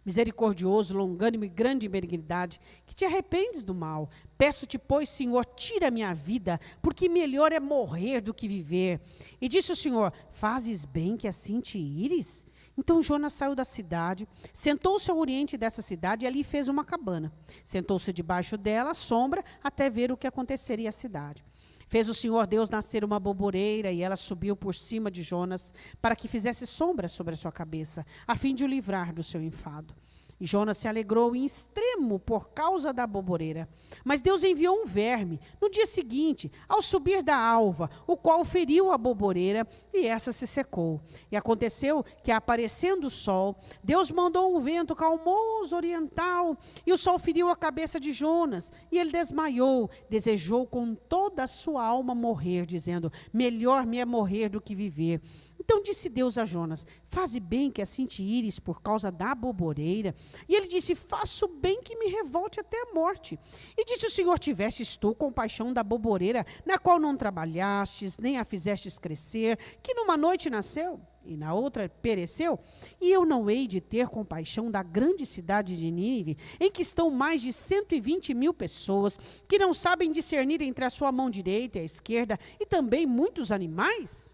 S1: misericordioso, longânimo e grande em benignidade, que te arrependes do mal. Peço-te, pois, Senhor, tira a minha vida, porque melhor é morrer do que viver. E disse o Senhor: fazes bem que assim te ires? Então Jonas saiu da cidade, sentou-se ao oriente dessa cidade e ali fez uma cabana. Sentou-se debaixo dela, à sombra, até ver o que aconteceria à cidade. Fez o Senhor Deus nascer uma boboreira e ela subiu por cima de Jonas para que fizesse sombra sobre a sua cabeça, a fim de o livrar do seu enfado. E Jonas se alegrou em extremo por causa da boboreira. Mas Deus enviou um verme no dia seguinte, ao subir da alva, o qual feriu a boboreira e essa se secou. E aconteceu que, aparecendo o sol, Deus mandou um vento calmoso oriental, e o sol feriu a cabeça de Jonas, e ele desmaiou, desejou com toda a sua alma morrer, dizendo: melhor me é morrer do que viver. Então disse Deus a Jonas: faze bem que assim te ires por causa da boboreira. E ele disse: faço bem que me revolte até a morte. E disse o Senhor: tivesses tu compaixão da boboreira, na qual não trabalhastes, nem a fizestes crescer, que numa noite nasceu, e na outra pereceu? E eu não hei de ter compaixão da grande cidade de Nínive, em que estão mais de 120.000 pessoas, que não sabem discernir entre a sua mão direita e a esquerda, e também muitos animais?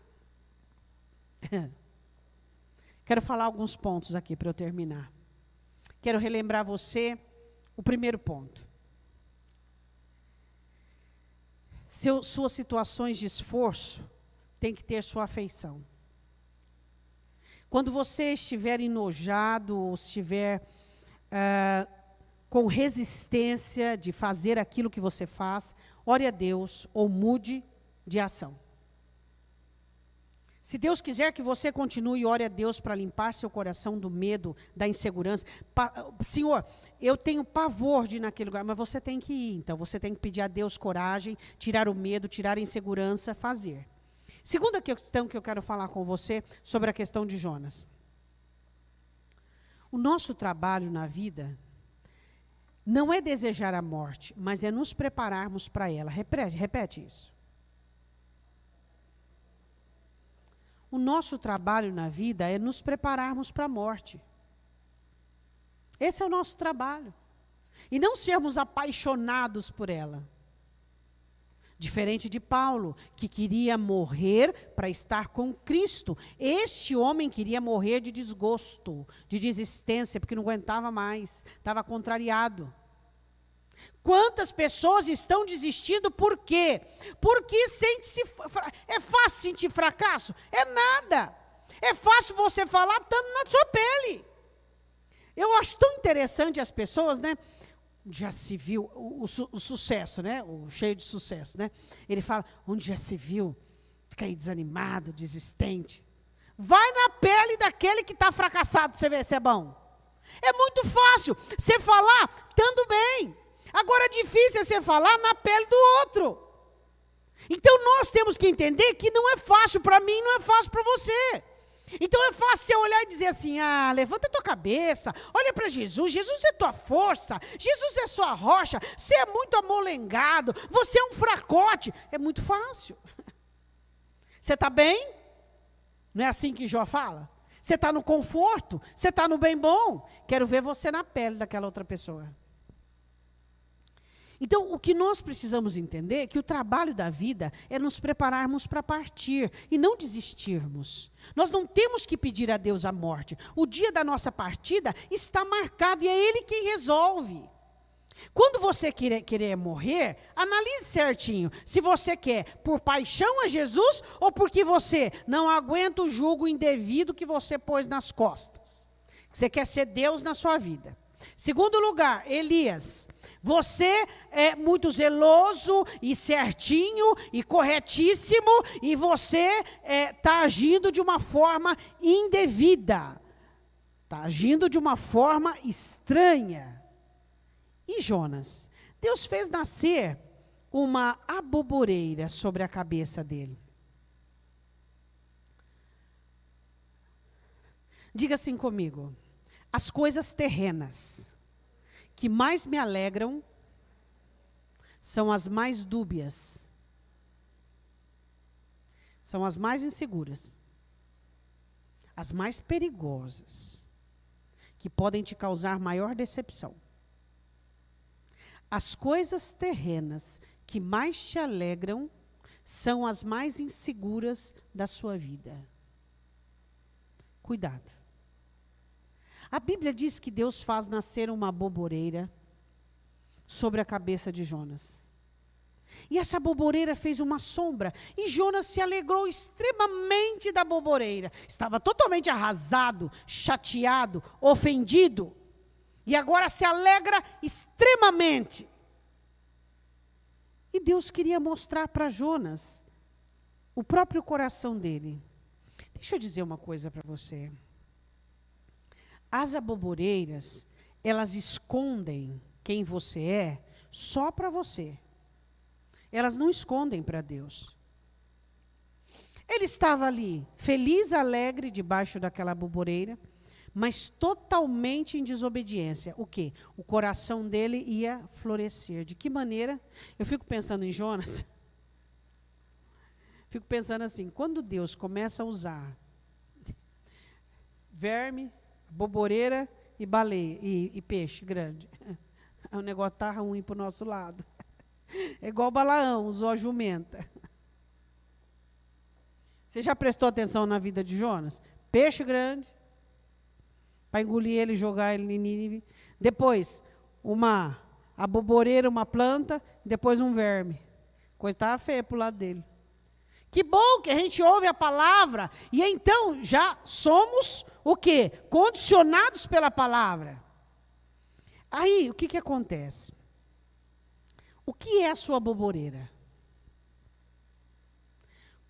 S1: Quero falar alguns pontos aqui para eu terminar. Quero relembrar você o primeiro ponto. Suas situações de esforço têm que ter sua afeição. Quando você estiver enojado ou estiver com resistência de fazer aquilo que você faz, ore a Deus ou mude de ação. Se Deus quiser que você continue, ore a Deus para limpar seu coração do medo, da insegurança. Senhor, eu tenho pavor de ir naquele lugar, mas você tem que ir. Então, você tem que pedir a Deus coragem, tirar o medo, tirar a insegurança, fazer. Segunda questão que eu quero falar com você sobre a questão de Jonas. O nosso trabalho na vida não é desejar a morte, mas é nos prepararmos para ela. Repete isso. O nosso trabalho na vida é nos prepararmos para a morte. Esse é o nosso trabalho. E não sermos apaixonados por ela. Diferente de Paulo, que queria morrer para estar com Cristo. Este homem queria morrer de desgosto, de desistência, porque não aguentava mais, estava contrariado. Quantas pessoas estão desistindo, por quê? Porque sente-se... É fácil sentir fracasso? É nada. É fácil você falar estando na sua pele. Eu acho tão interessante as pessoas, né? Já se viu o sucesso, né? O cheio de sucesso, né? Ele fala, onde já se viu, fica aí desanimado, desistente. Vai na pele daquele que está fracassado para você ver se é bom. É muito fácil você falar estando bem. Agora é difícil você falar na pele do outro. Então nós temos que entender que não é fácil para mim, não é fácil para você. Então é fácil você olhar e dizer assim, levanta a tua cabeça, olha para Jesus, Jesus é tua força, Jesus é sua rocha, você é muito amolengado, você é um fracote. É muito fácil. Você está bem? Não é assim que Jó fala? Você está no conforto? Você está no bem bom? Quero ver você na pele daquela outra pessoa. Então, o que nós precisamos entender é que o trabalho da vida é nos prepararmos para partir e não desistirmos. Nós não temos que pedir a Deus a morte. O dia da nossa partida está marcado e é Ele quem resolve. Quando você querer morrer, analise certinho se você quer por paixão a Jesus ou porque você não aguenta o jugo indevido que você pôs nas costas. Você quer ser Deus na sua vida. Segundo lugar, Elias, você é muito zeloso e certinho e corretíssimo e você está agindo de uma forma indevida, está agindo de uma forma estranha. E Jonas? Deus fez nascer uma aboboreira sobre a cabeça dele. Diga assim comigo. As coisas terrenas que mais me alegram são as mais dúbias, são as mais inseguras, as mais perigosas, que podem te causar maior decepção. As coisas terrenas que mais te alegram são as mais inseguras da sua vida. Cuidado. A Bíblia diz que Deus faz nascer uma aboboreira sobre a cabeça de Jonas. E essa aboboreira fez uma sombra. E Jonas se alegrou extremamente da aboboreira. Estava totalmente arrasado, chateado, ofendido. E agora se alegra extremamente. E Deus queria mostrar para Jonas o próprio coração dele. Deixa eu dizer uma coisa para você. As aboboreiras, elas escondem quem você é só para você. Elas não escondem para Deus. Ele estava ali, feliz, alegre, debaixo daquela aboboreira, mas totalmente em desobediência. O quê? O coração dele ia florescer. De que maneira? Eu fico pensando em Jonas. Fico pensando assim, quando Deus começa a usar verme, aboboreira e baleia, e peixe grande, o negócio está ruim para o nosso lado. É igual Balaão, usou a jumenta. Você já prestou atenção na vida de Jonas? Peixe grande, para engolir ele e jogar ele em Nínive. Depois, uma aboboreira, uma planta, depois um verme. Coisa estava feia para o lado dele. Que bom que a gente ouve a palavra, e então já somos o quê? Condicionados pela palavra. Aí, o que acontece? O que é a sua aboboreira?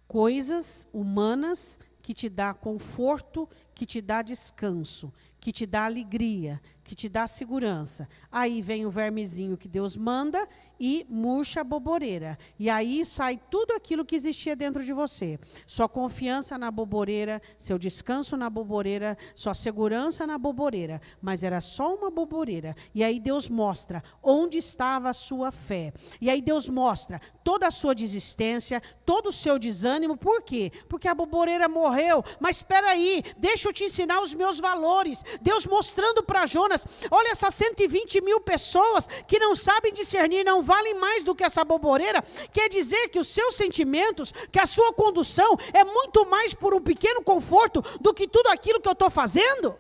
S1: Coisas humanas que te dá conforto, que te dá descanso, que te dá alegria, que te dá segurança. Aí vem o vermezinho que Deus manda e murcha a boboreira. E aí sai tudo aquilo que existia dentro de você. Sua confiança na boboreira, seu descanso na boboreira, sua segurança na boboreira. Mas era só uma boboreira. E aí Deus mostra onde estava a sua fé. E aí Deus mostra toda a sua desistência, todo o seu desânimo. Por quê? Porque a boboreira morreu. Mas espera aí, deixa eu te ensinar os meus valores. Deus mostrando para Jonas, olha essas 120 mil pessoas que não sabem discernir, não valem mais do que essa boboreira. Quer dizer que os seus sentimentos, que a sua condução é muito mais por um pequeno conforto do que tudo aquilo que eu estou fazendo?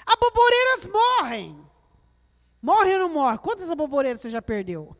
S1: As boboreiras morrem. Morre ou não morre? Quantas boboreiras você já perdeu?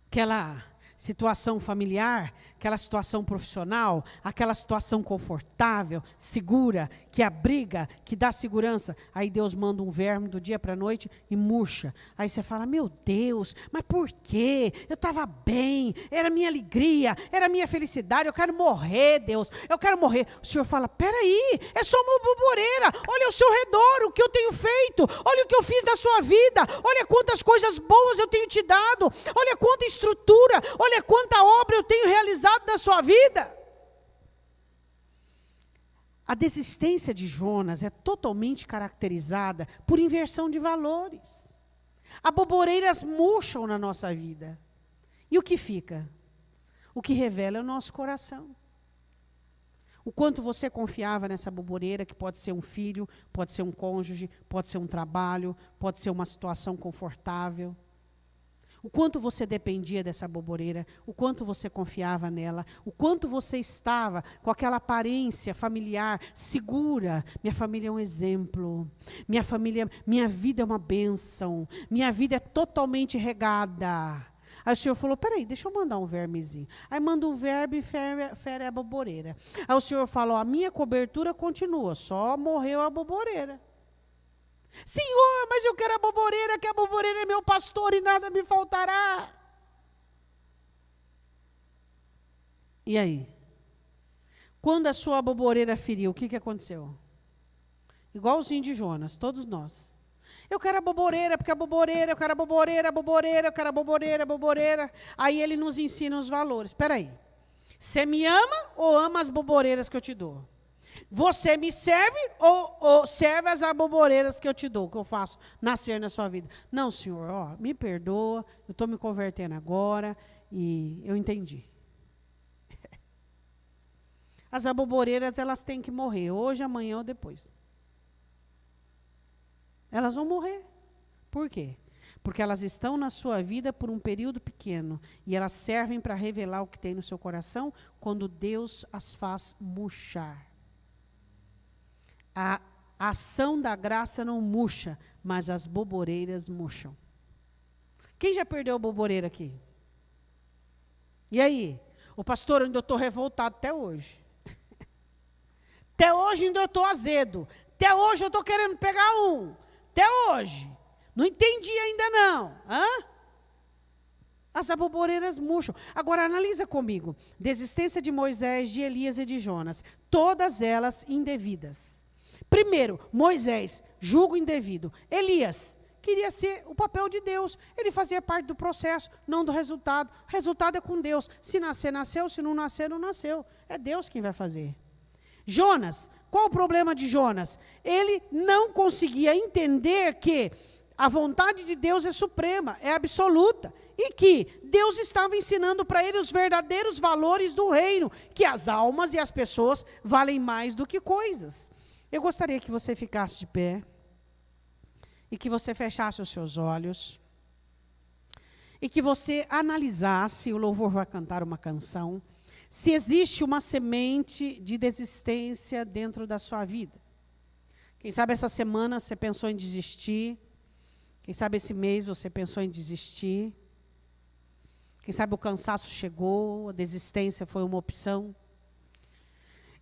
S1: Aquela situação familiar, aquela situação profissional, aquela situação confortável, segura, que abriga, que dá segurança. Aí Deus manda um verme do dia para a noite e murcha. Aí você fala, meu Deus, mas por quê? Eu estava bem, era minha alegria, era minha felicidade, eu quero morrer, Deus, eu quero morrer. O Senhor fala, peraí, é só uma boboreira, olha ao seu redor, o que eu tenho feito, olha o que eu fiz na sua vida, olha quantas coisas boas eu tenho te dado, olha quanta estrutura, olha quanta obra eu tenho realizado na sua vida. A desistência de Jonas é totalmente caracterizada por inversão de valores. As boboreiras murcham na nossa vida. E o que fica? O que revela é o nosso coração. O quanto você confiava nessa boboreira, que pode ser um filho, pode ser um cônjuge, pode ser um trabalho, pode ser uma situação confortável. O quanto você dependia dessa boboreira, o quanto você confiava nela, o quanto você estava com aquela aparência familiar segura. Minha família é um exemplo, minha vida é uma bênção, minha vida é totalmente regada. Aí o Senhor falou, peraí, deixa eu mandar um vermezinho. Aí manda um verme e fere a boboreira. Aí o Senhor falou, a minha cobertura continua, só morreu a boboreira. Senhor, mas eu quero a boboreira, que a boboreira é meu pastor e nada me faltará. E aí? Quando a sua boboreira feriu, o que aconteceu? Igualzinho de Jonas, todos nós. Eu quero a boboreira, porque a boboreira, eu quero a boboreira, a boboreira, eu quero a boboreira, a boboreira. Aí ele nos ensina os valores. Espera aí. Você me ama ou ama as boboreiras que eu te dou? Você me serve ou serve as aboboreiras que eu te dou, que eu faço nascer na sua vida? Não, Senhor, ó, me perdoa, eu estou me convertendo agora e eu entendi. As aboboreiras, elas têm que morrer, hoje, amanhã ou depois. Elas vão morrer. Por quê? Porque elas estão na sua vida por um período pequeno e elas servem para revelar o que tem no seu coração quando Deus as faz murchar. A ação da graça não murcha, mas as boboreiras murcham. Quem já perdeu a boboreira aqui? E aí? O pastor, ainda estou revoltado até hoje. Até hoje ainda estou azedo. Até hoje eu estou querendo pegar um. Até hoje. Não entendi ainda não. Hã? As aboboreiras murcham. Agora, analisa comigo. Desistência de Moisés, de Elias e de Jonas. Todas elas indevidas. Primeiro, Moisés, julgo indevido. Elias, queria ser o papel de Deus. Ele fazia parte do processo, não do resultado. O resultado é com Deus. Se nascer, nasceu. Se não nascer, não nasceu. É Deus quem vai fazer. Jonas, qual o problema de Jonas? Ele não conseguia entender que a vontade de Deus é suprema, é absoluta. E que Deus estava ensinando para ele os verdadeiros valores do reino. Que as almas e as pessoas valem mais do que coisas. Eu gostaria que você ficasse de pé e que você fechasse os seus olhos e que você analisasse, o louvor vai cantar uma canção, se existe uma semente de desistência dentro da sua vida. Quem sabe essa semana você pensou em desistir, quem sabe esse mês você pensou em desistir, quem sabe o cansaço chegou, a desistência foi uma opção.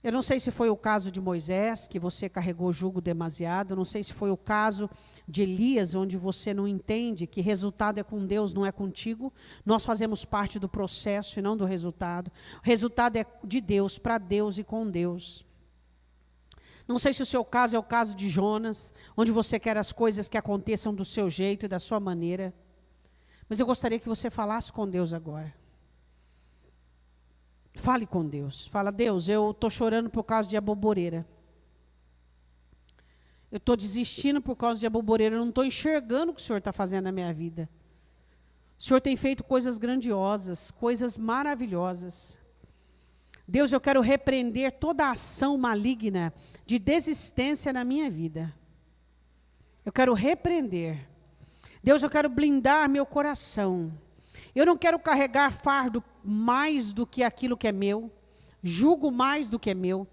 S1: Eu não sei se foi o caso de Moisés, que você carregou jugo demasiado. Eu não sei se foi o caso de Elias, onde você não entende que resultado é com Deus, não é contigo. Nós fazemos parte do processo e não do resultado. O resultado é de Deus, para Deus e com Deus. Não sei se o seu caso é o caso de Jonas, onde você quer as coisas que aconteçam do seu jeito e da sua maneira. Mas eu gostaria que você falasse com Deus agora. Fale com Deus. Fala, Deus, eu estou chorando por causa de aboboreira. Eu estou desistindo por causa de aboboreira. Eu não estou enxergando o que o Senhor está fazendo na minha vida. O Senhor tem feito coisas grandiosas, coisas maravilhosas. Deus, eu quero repreender toda a ação maligna de desistência na minha vida. Eu quero repreender. Deus, eu quero blindar meu coração. Eu não quero carregar fardo mais do que aquilo que é meu, jugo mais do que é meu.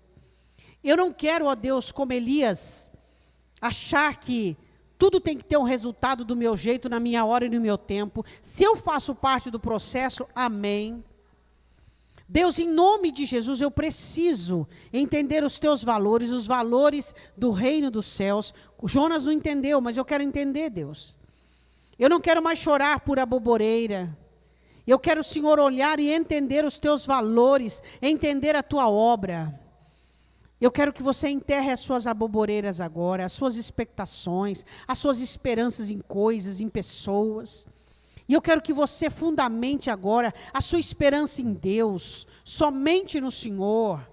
S1: Eu não quero, ó Deus, como Elias, achar que tudo tem que ter um resultado do meu jeito, na minha hora e no meu tempo. Se eu faço parte do processo, amém. Deus, em nome de Jesus, eu preciso entender os teus valores, os valores do reino dos céus. O Jonas não entendeu, mas eu quero entender, Deus. Eu não quero mais chorar por aboboreira. Eu quero, Senhor, olhar e entender os teus valores, entender a tua obra. Eu quero que você enterre as suas aboboreiras agora, as suas expectações, as suas esperanças em coisas, em pessoas. E eu quero que você fundamente agora a sua esperança em Deus, somente no Senhor.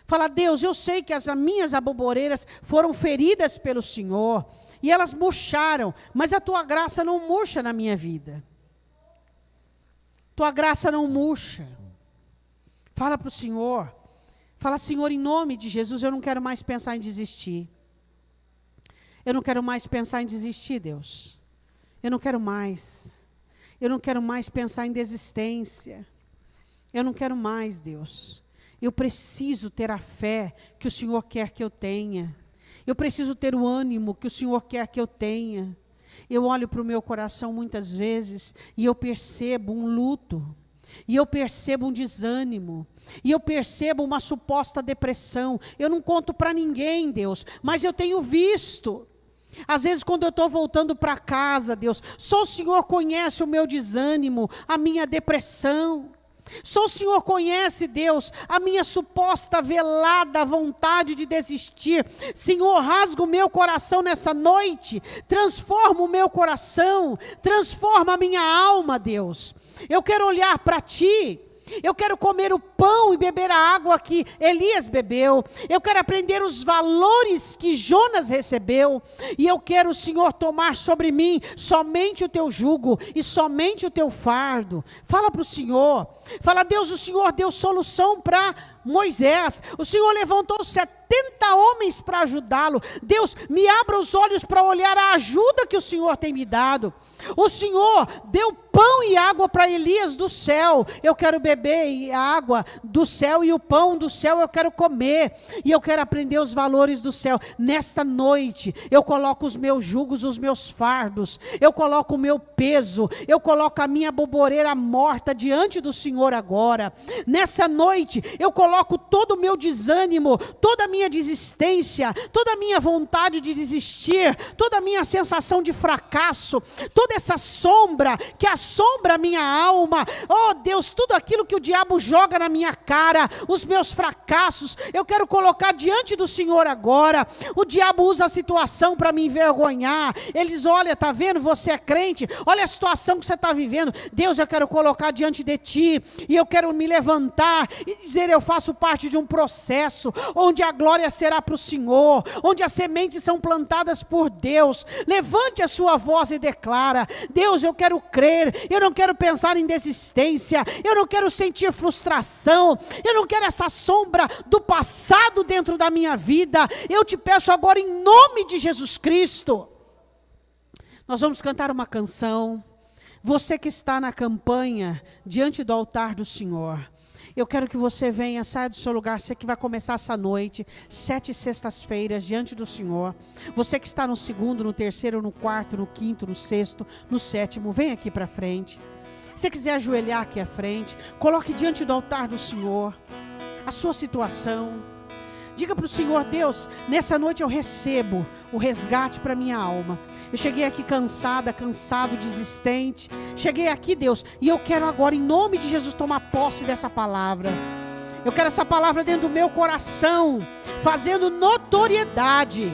S1: Fala, Deus, eu sei que as minhas aboboreiras foram feridas pelo Senhor, e elas murcharam, mas a tua graça não murcha na minha vida. Tua graça não murcha. Fala para o Senhor. Fala, Senhor, em nome de Jesus, eu não quero mais pensar em desistir. Eu não quero mais pensar em desistir, Deus. Eu não quero mais. Eu não quero mais pensar em desistência. Eu não quero mais, Deus. Eu preciso ter a fé que o Senhor quer que eu tenha. Eu preciso ter o ânimo que o Senhor quer que eu tenha. Eu olho para o meu coração muitas vezes e eu percebo um luto, e eu percebo um desânimo, e eu percebo uma suposta depressão. Eu não conto para ninguém, Deus, mas eu tenho visto. Às vezes quando eu estou voltando para casa, Deus, só o Senhor conhece o meu desânimo, a minha depressão. Só o Senhor conhece, Deus, a minha suposta velada vontade de desistir. Senhor, rasga o meu coração nessa noite, transforma o meu coração, transforma a minha alma, Deus. Eu quero olhar para Ti. Eu quero comer o pão e beber a água que Elias bebeu. Eu quero aprender os valores que Jonas recebeu. E eu quero, Senhor, tomar sobre mim somente o teu jugo e somente o teu fardo. Fala para o Senhor. Fala, Deus, o Senhor deu solução para Moisés. O Senhor levantou 70 homens para ajudá-lo. Deus, me abra os olhos para olhar a ajuda que o Senhor tem me dado. O Senhor deu pão e água para Elias do céu. Eu quero beber a água do céu e o pão do céu eu quero comer. E eu quero aprender os valores do céu. Nesta noite, eu coloco os meus jugos, os meus fardos. Eu coloco o meu peso. Eu coloco a minha boboreira morta diante do Senhor agora. Nessa noite, eu coloco todo o meu desânimo, toda a minha desistência, toda a minha vontade de desistir, toda a minha sensação de fracasso, toda essa sombra que assombra a minha alma. Oh Deus, tudo aquilo que o diabo joga na minha cara, os meus fracassos, eu quero colocar diante do Senhor agora. O diabo usa a situação para me envergonhar. Ele diz, olha, está vendo, você é crente, olha a situação que você está vivendo. Deus, eu quero colocar diante de Ti, e eu quero me levantar e dizer, eu faço parte de um processo, onde a glória será para o Senhor, onde as sementes são plantadas por Deus. Levante a sua voz e declara, Deus, eu quero crer, eu não quero pensar em desistência, eu não quero sentir frustração, eu não quero essa sombra do passado dentro da minha vida. Eu te peço agora em nome de Jesus Cristo. Nós vamos cantar uma canção. Você que está na campanha, diante do altar do Senhor, eu quero que você venha, saia do seu lugar, você que vai começar essa noite, 7 sextas-feiras, diante do Senhor. Você que está no segundo, no terceiro, no quarto, no quinto, no sexto, no sétimo, vem aqui para frente. Se você quiser ajoelhar aqui à frente, coloque diante do altar do Senhor a sua situação. Diga para o Senhor: Deus, nessa noite eu recebo o resgate para minha alma. Eu cheguei aqui cansada, cansado, desistente. Cheguei aqui, Deus, e eu quero agora, em nome de Jesus, tomar posse dessa palavra. Eu quero essa palavra dentro do meu coração, fazendo notoriedade.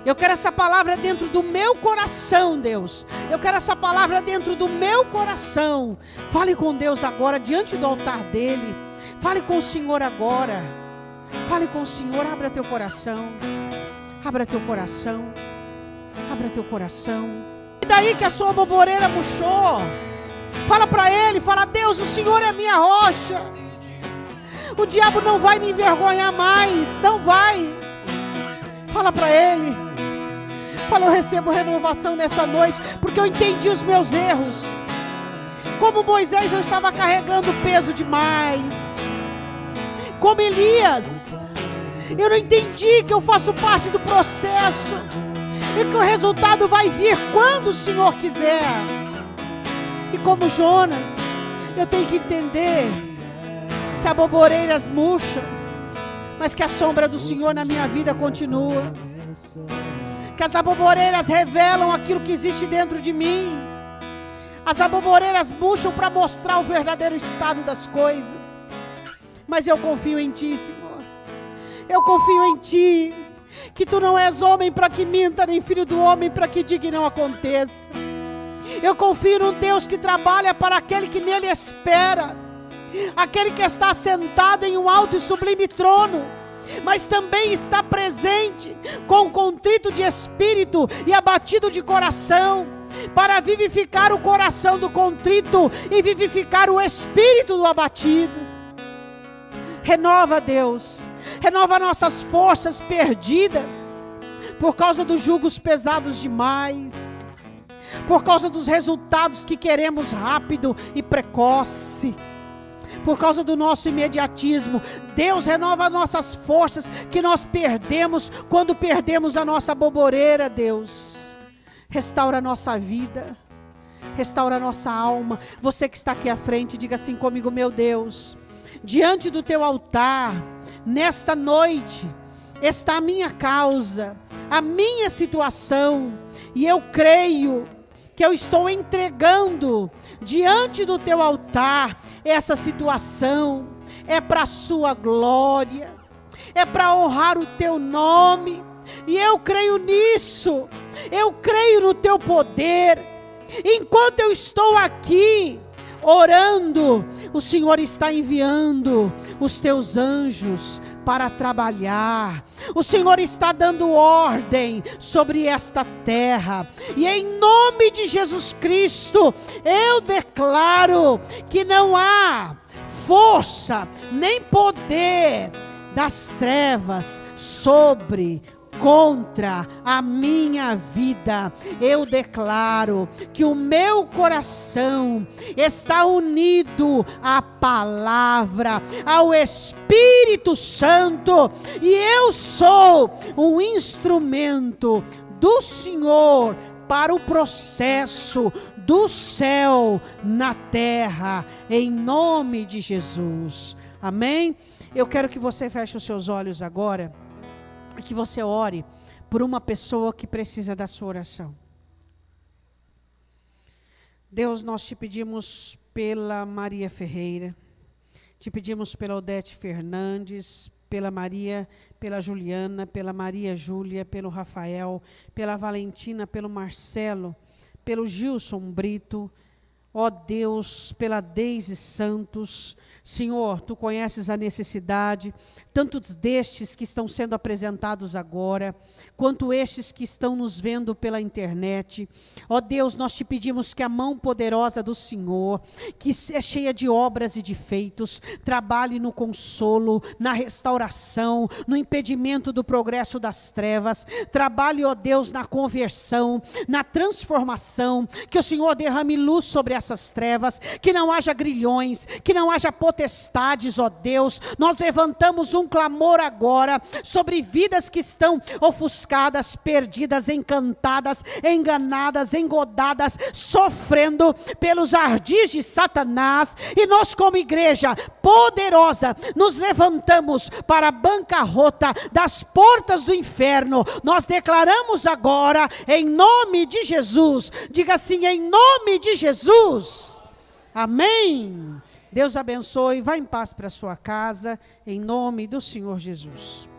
S1: Eu quero essa palavra dentro do meu coração, Deus. Eu quero essa palavra dentro do meu coração. Fale com Deus agora, diante do altar dele. Fale com o Senhor agora. Fale com o Senhor, abra teu coração. Abra teu coração. Abra teu coração. E daí que a sua boboreira murchou? Fala para ele, fala: Deus, o Senhor é a minha rocha. O diabo não vai me envergonhar mais, não vai. Fala para ele. Fala: eu recebo renovação nessa noite, porque eu entendi os meus erros. Como Moisés, eu estava carregando peso demais. Como Elias, eu não entendi que eu faço parte do processo e que o resultado vai vir quando o Senhor quiser. E como Jonas, eu tenho que entender que as boboreiras murcham, mas que a sombra do Senhor na minha vida continua. Que as aboboreiras revelam aquilo que existe dentro de mim. As aboboreiras murcham para mostrar o verdadeiro estado das coisas. Mas eu confio em Ti, Senhor. Eu confio em Ti, que Tu não és homem para que minta, nem filho do homem para que diga e não aconteça. Eu confio num Deus que trabalha para aquele que nele espera, aquele que está sentado em um alto e sublime trono, mas também está presente com contrito de espírito e abatido de coração, para vivificar o coração do contrito e vivificar o espírito do abatido. Renova, Deus, renova nossas forças perdidas, por causa dos jugos pesados demais, por causa dos resultados que queremos rápido e precoce, por causa do nosso imediatismo. Deus, renova nossas forças que nós perdemos quando perdemos a nossa boboreira, Deus. Restaura a nossa vida, restaura a nossa alma. Você que está aqui à frente, diga assim comigo: meu Deus, diante do teu altar, nesta noite, está a minha causa, a minha situação, e eu creio que eu estou entregando diante do teu altar essa situação. É para a sua glória, é para honrar o teu nome, e eu creio nisso, eu creio no teu poder. Enquanto eu estou aqui orando, o Senhor está enviando os teus anjos para trabalhar. O Senhor está dando ordem sobre esta terra, e em nome de Jesus Cristo, eu declaro que não há força nem poder das trevas contra a minha vida. Eu declaro que o meu coração está unido à palavra, ao Espírito Santo, e eu sou um instrumento do Senhor para o processo do céu na terra, em nome de Jesus. Amém? Eu quero que você feche os seus olhos agora, que você ore por uma pessoa que precisa da sua oração. Deus, nós te pedimos pela Maria Ferreira, te pedimos pela Odete Fernandes, pela Maria, pela Juliana, pela Maria Júlia, pelo Rafael, pela Valentina, pelo Marcelo, pelo Gilson Brito, ó Deus, pela Deise Santos. Senhor, Tu conheces a necessidade, tanto destes que estão sendo apresentados agora, quanto estes que estão nos vendo pela internet. Ó Deus, nós te pedimos que a mão poderosa do Senhor, que é cheia de obras e de feitos, trabalhe no consolo, na restauração, no impedimento do progresso das trevas. Trabalhe, ó Deus, na conversão, na transformação. Que o Senhor derrame luz sobre as dessas trevas, que não haja grilhões, que não haja potestades, ó Deus. Nós levantamos um clamor agora sobre vidas que estão ofuscadas, perdidas, encantadas, enganadas, engodadas, sofrendo pelos ardis de Satanás, e nós como igreja poderosa, nos levantamos para a bancarrota das portas do inferno. Nós declaramos agora, em nome de Jesus, diga assim, em nome de Jesus, amém. Deus abençoe, vá em paz para a sua casa, em nome do Senhor Jesus.